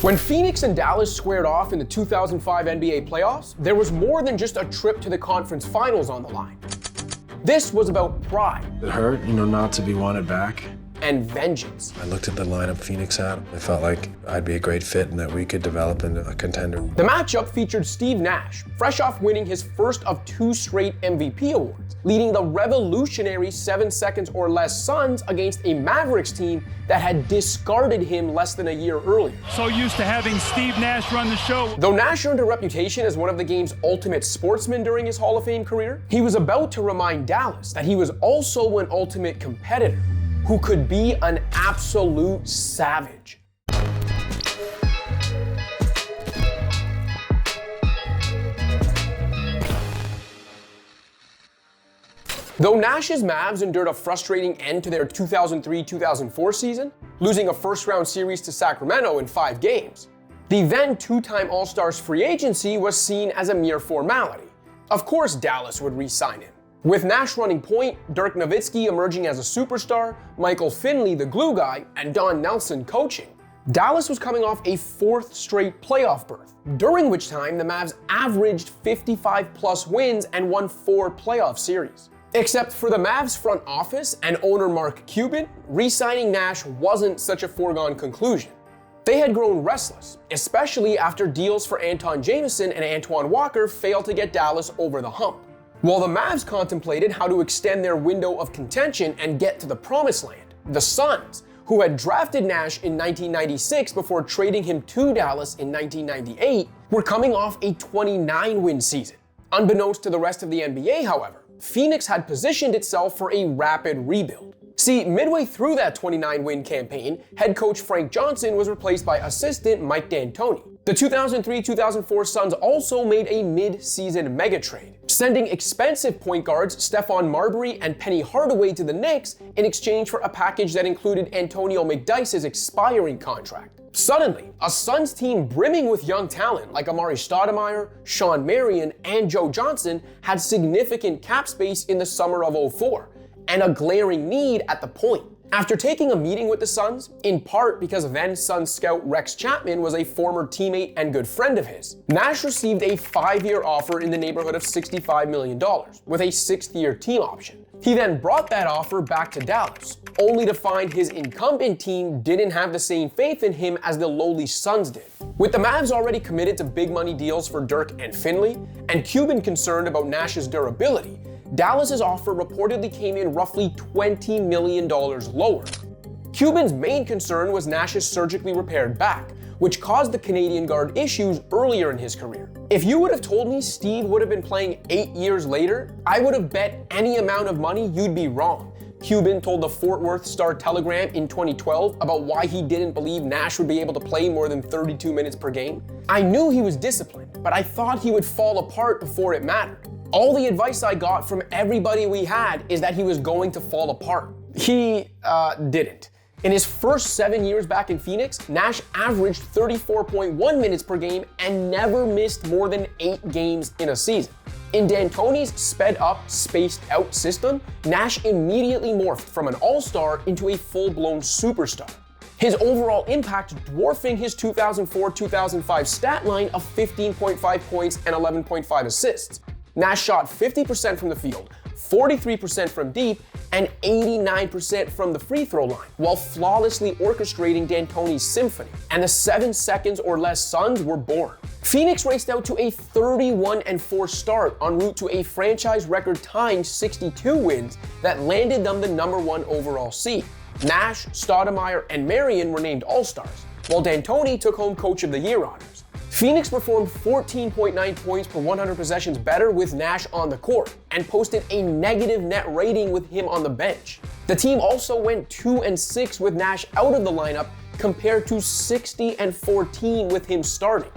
When Phoenix and Dallas squared off in the 2005 NBA playoffs, there was more than just a trip to the conference finals on the line. This was about pride. It hurt, not to be wanted back. And vengeance. I looked at the lineup Phoenix had. I felt like I'd be a great fit and that we could develop into a contender. The matchup featured Steve Nash, fresh off winning his first of 2 straight MVP awards, leading the revolutionary 7 seconds or less Suns against a Mavericks team that had discarded him less than a year earlier. So used to having Steve Nash run the show. Though Nash earned a reputation as one of the game's ultimate sportsmen during his Hall of Fame career, he was about to remind Dallas that he was also an ultimate competitor who could be an absolute savage. Though Nash's Mavs endured a frustrating end to their 2003-2004 season, losing a first-round series to Sacramento in 5 games, the then 2-time All-Stars free agency was seen as a mere formality. Of course Dallas would re-sign him. With Nash running point, Dirk Nowitzki emerging as a superstar, Michael Finley the glue guy, and Don Nelson coaching, Dallas was coming off a 4th straight playoff berth, during which time the Mavs averaged 55+ wins and won 4 playoff series. Except for the Mavs front office and owner Mark Cuban, re-signing Nash wasn't such a foregone conclusion. They had grown restless, especially after deals for Anton Jamison and Antoine Walker failed to get Dallas over the hump. While the Mavs contemplated how to extend their window of contention and get to the promised land, the Suns, who had drafted Nash in 1996 before trading him to Dallas in 1998, were coming off a 29-win season. Unbeknownst to the rest of the NBA, however, Phoenix had positioned itself for a rapid rebuild. See, midway through that 29-win campaign, head coach Frank Johnson was replaced by assistant Mike D'Antoni. The 2003-2004 Suns also made a mid-season mega trade, sending expensive point guards Stephon Marbury and Penny Hardaway to the Knicks in exchange for a package that included Antonio McDyess's expiring contract. Suddenly, a Suns team brimming with young talent like Amari Stoudemire, Sean Marion, and Joe Johnson had significant cap space in the summer of '04, and a glaring need at the point. After taking a meeting with the Suns, in part because then Suns scout Rex Chapman was a former teammate and good friend of his, Nash received a 5-year offer in the neighborhood of $65 million, with a 6th-year team option. He then brought that offer back to Dallas, only to find his incumbent team didn't have the same faith in him as the lowly Suns did. With the Mavs already committed to big money deals for Dirk and Finley, and Cuban concerned about Nash's durability, Dallas's offer reportedly came in roughly $20 million lower. Cuban's main concern was Nash's surgically repaired back, which caused the Canadian guard issues earlier in his career. If you would have told me Steve would have been playing 8 years later, I would have bet any amount of money you'd be wrong. Cuban told the Fort Worth Star-Telegram in 2012 about why he didn't believe Nash would be able to play more than 32 minutes per game. I knew he was disciplined, but I thought he would fall apart before it mattered. All the advice I got from everybody we had is that he was going to fall apart. He didn't. In his first 7 years back in Phoenix, Nash averaged 34.1 minutes per game and never missed more than 8 games in a season. In D'Antoni's sped-up, spaced-out system, Nash immediately morphed from an all-star into a full-blown superstar. His overall impact dwarfing his 2004-2005 stat line of 15.5 points and 11.5 assists. Nash shot 50% from the field, 43% from deep, and 89% from the free throw line, while flawlessly orchestrating D'Antoni's symphony, and the 7 seconds or less Suns were born. Phoenix raced out to a 31-4 start en route to a franchise record-tying 62 wins that landed them the #1 overall seed. Nash, Stoudemire, and Marion were named All-Stars, while D'Antoni took home Coach of the Year honors. Phoenix performed 14.9 points per 100 possessions better with Nash on the court, and posted a negative net rating with him on the bench. The team also went 2-6 with Nash out of the lineup, compared to 60-14 with him starting.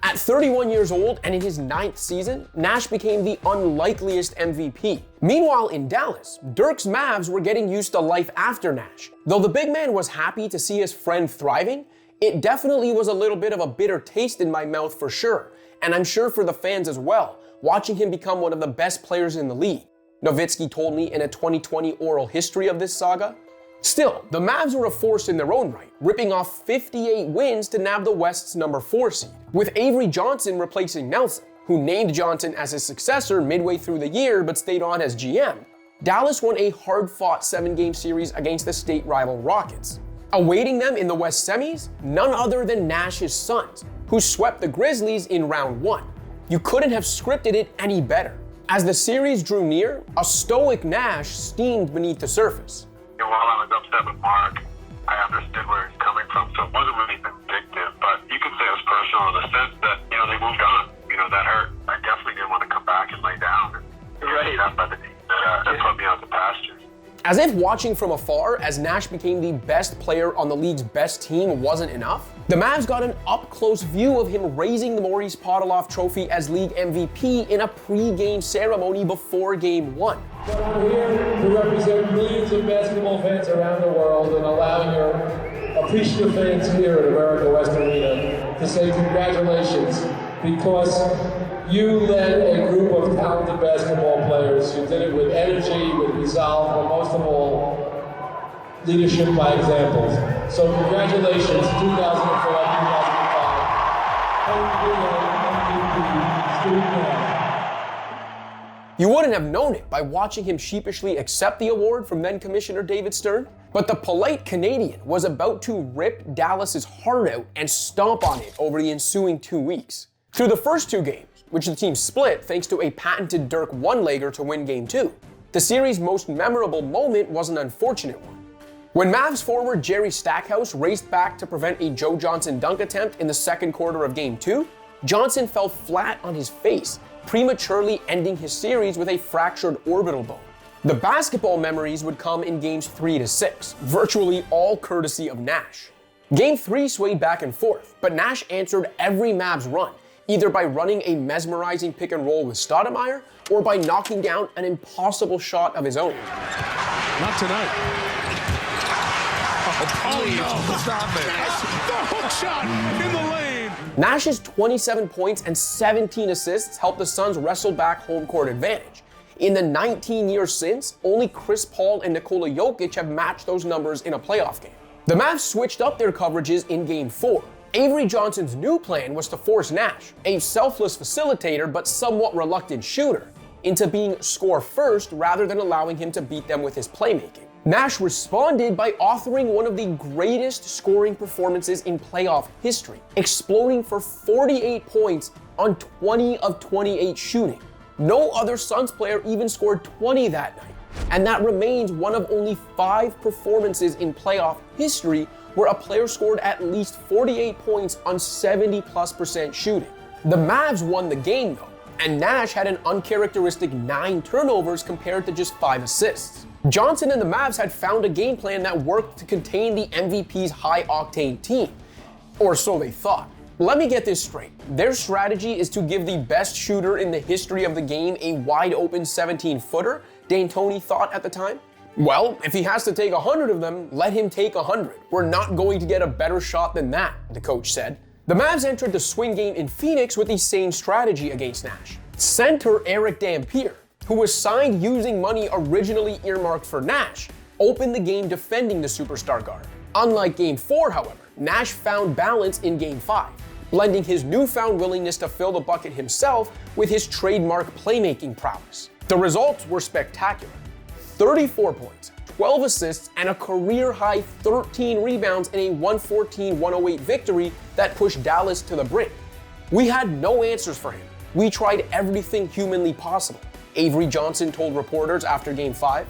At 31 years old and in his 9th season, Nash became the unlikeliest MVP. Meanwhile, in Dallas, Dirk's Mavs were getting used to life after Nash. Though the big man was happy to see his friend thriving, it definitely was a little bit of a bitter taste in my mouth for sure, and I'm sure for the fans as well, watching him become one of the best players in the league. Nowitzki told me in a 2020 oral history of this saga, Still, the Mavs were a force in their own right, ripping off 58 wins to nab the West's number 4 seed, with Avery Johnson replacing Nelson, who named Johnson as his successor midway through the year but stayed on as GM. Dallas won a hard-fought 7-game series against the state rival Rockets. Awaiting them in the West semis, none other than Nash's Suns, who swept the Grizzlies in round 1. You couldn't have scripted it any better. As the series drew near, a stoic Nash steamed beneath the surface. While I was upset with Mark, I understood where he's coming from, so it wasn't really vindictive, but you could say it was personal in the sense that, they moved on. That hurt. I definitely didn't want to come back and lay down and get up by the team that put me out the pasture. As if watching from afar as Nash became the best player on the league's best team wasn't enough, the Mavs got an up-close view of him raising the Maurice Podoloff Trophy as league MVP in a pre-game ceremony before Game 1. But I'm here to represent millions of basketball fans around the world and allow your appreciative fans here at America West Arena to say congratulations, because you led a group of talented basketball players. You did it with energy, with resolve, but most of all, leadership by examples. So congratulations, 2004-2005. Steve Nash. You wouldn't have known it by watching him sheepishly accept the award from then Commissioner David Stern, but the polite Canadian was about to rip Dallas's heart out and stomp on it over the ensuing 2 weeks. Through the first 2 games, which the team split thanks to a patented Dirk one-legger to win Game 2, the series' most memorable moment was an unfortunate one. When Mavs forward Jerry Stackhouse raced back to prevent a Joe Johnson dunk attempt in the second quarter of Game 2, Johnson fell flat on his face, prematurely ending his series with a fractured orbital bone. The basketball memories would come in Games 3 to 6, virtually all courtesy of Nash. Game 3 swayed back and forth, but Nash answered every Mavs run, either by running a mesmerizing pick and roll with Stoudemire or by knocking down an impossible shot of his own. Not tonight. Oh no, stop it. The hook shot in the lane. Nash's 27 points and 17 assists helped the Suns wrestle back home court advantage. In the 19 years since, only Chris Paul and Nikola Jokic have matched those numbers in a playoff game. The Mavs switched up their coverages in Game 4. Avery Johnson's new plan was to force Nash, a selfless facilitator but somewhat reluctant shooter, into being score first rather than allowing him to beat them with his playmaking. Nash responded by authoring one of the greatest scoring performances in playoff history, exploding for 48 points on 20 of 28 shooting. No other Suns player even scored 20 that night, and that remains one of only 5 performances in playoff history where a player scored at least 48 points on 70+% shooting. The Mavs won the game though, and Nash had an uncharacteristic 9 turnovers compared to just 5 assists. Johnson and the Mavs had found a game plan that worked to contain the MVP's high-octane team, or so they thought. Let me get this straight. Their strategy is to give the best shooter in the history of the game a wide-open 17-footer, D'Antoni thought at the time. Well, if he has to take 100 of them, let him take 100. We're not going to get a better shot than that, the coach said. The Mavs entered the swing game in Phoenix with the same strategy against Nash. Center Eric Dampier, who was signed using money originally earmarked for Nash, opened the game defending the superstar guard. Unlike Game 4, however, Nash found balance in Game 5, blending his newfound willingness to fill the bucket himself with his trademark playmaking prowess. The results were spectacular. 34 points, 12 assists, and a career-high 13 rebounds in a 114-108 victory that pushed Dallas to the brink. We had no answers for him. We tried everything humanly possible, Avery Johnson told reporters after Game 5.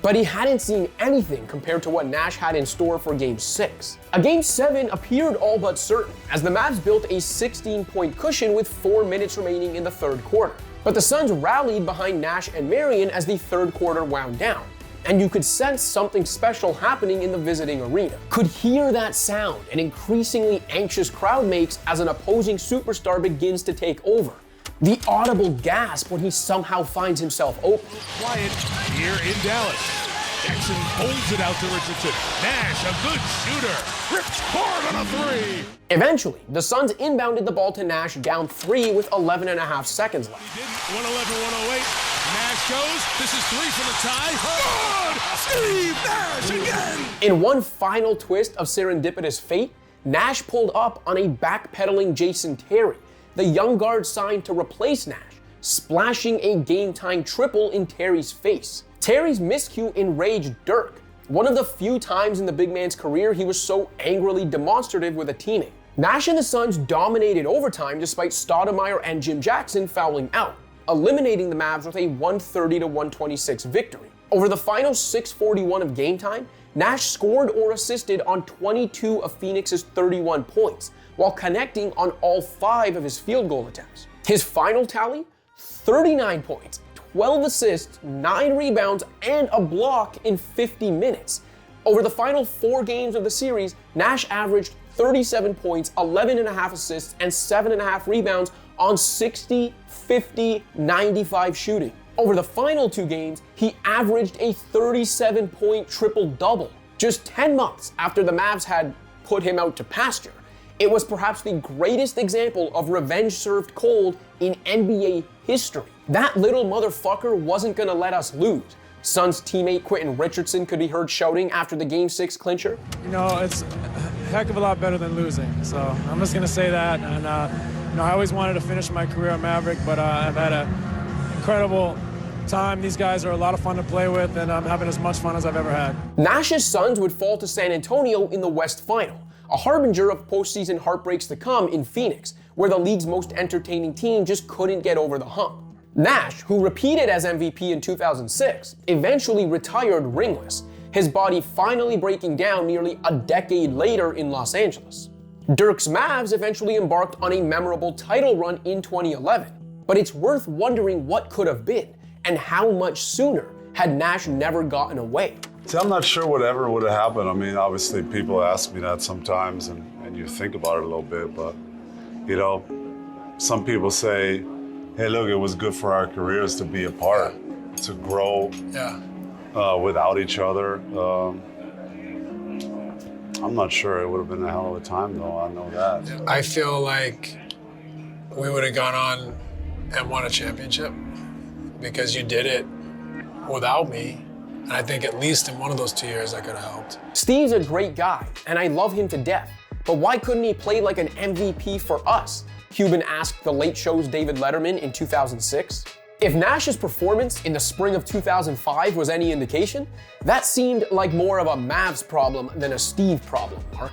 But he hadn't seen anything compared to what Nash had in store for Game 6. A Game 7 appeared all but certain, as the Mavs built a 16-point cushion with 4 minutes remaining in the third quarter. But the Suns rallied behind Nash and Marion as the third quarter wound down, and you could sense something special happening in the visiting arena. Could hear that sound an increasingly anxious crowd makes as an opposing superstar begins to take over. The audible gasp when he somehow finds himself open. Quiet here in Dallas. Jackson holds it out to Richardson. Nash, a good shooter. Rips hard on a 3. Eventually, the Suns inbounded the ball to Nash down 3 with 11.5 seconds left. He didn't. 111-108. Nash goes. This is 3 for the tie. Good! Steve Nash again! In one final twist of serendipitous fate, Nash pulled up on a backpedaling Jason Terry, the young guard signed to replace Nash, splashing a game-tying triple in Terry's face. Terry's miscue enraged Dirk, one of the few times in the big man's career he was so angrily demonstrative with a teammate. Nash and the Suns dominated overtime despite Stoudemire and Jim Jackson fouling out, eliminating the Mavs with a 130-126 victory. Over the final 6:41 of game time, Nash scored or assisted on 22 of Phoenix's 31 points, while connecting on all 5 of his field goal attempts. His final tally? 39 points, 12 assists, 9 rebounds, and a block in 50 minutes. Over the final 4 games of the series, Nash averaged 37 points, 11.5 assists, and 7.5 rebounds on 60, 50, 95 shooting. Over the final 2 games, he averaged a 37-point triple-double. Just 10 months after the Mavs had put him out to pasture, it was perhaps the greatest example of revenge served cold in NBA history. That little motherfucker wasn't gonna let us lose. Suns teammate Quentin Richardson could be heard shouting after the Game 6 clincher. You know, it's a heck of a lot better than losing. So I'm just gonna say that. And you know, I always wanted to finish my career at Maverick, but I've had an incredible time. These guys are a lot of fun to play with, and I'm having as much fun as I've ever had. Nash's Suns would fall to San Antonio in the West Final, a harbinger of postseason heartbreaks to come in Phoenix, where the league's most entertaining team just couldn't get over the hump. Nash, who repeated as MVP in 2006, eventually retired ringless, his body finally breaking down nearly a decade later in Los Angeles. Dirk's Mavs eventually embarked on a memorable title run in 2011, but it's worth wondering what could have been and how much sooner had Nash never gotten away. See, I'm not sure whatever would have happened. I mean, obviously people ask me that sometimes and you think about it a little bit, but you know, some people say, hey, look, it was good for our careers to be apart, to grow without each other. I'm not sure. It would have been a hell of a time, though. I know that. I feel like we would have gone on and won a championship because you did it without me. And I think at least in one of those 2 years I could have helped. Steve's a great guy, and I love him to death. But why couldn't he play like an MVP for us? Cuban asked The Late Show's David Letterman in 2006. If Nash's performance in the spring of 2005 was any indication, that seemed like more of a Mavs problem than a Steve problem, Mark.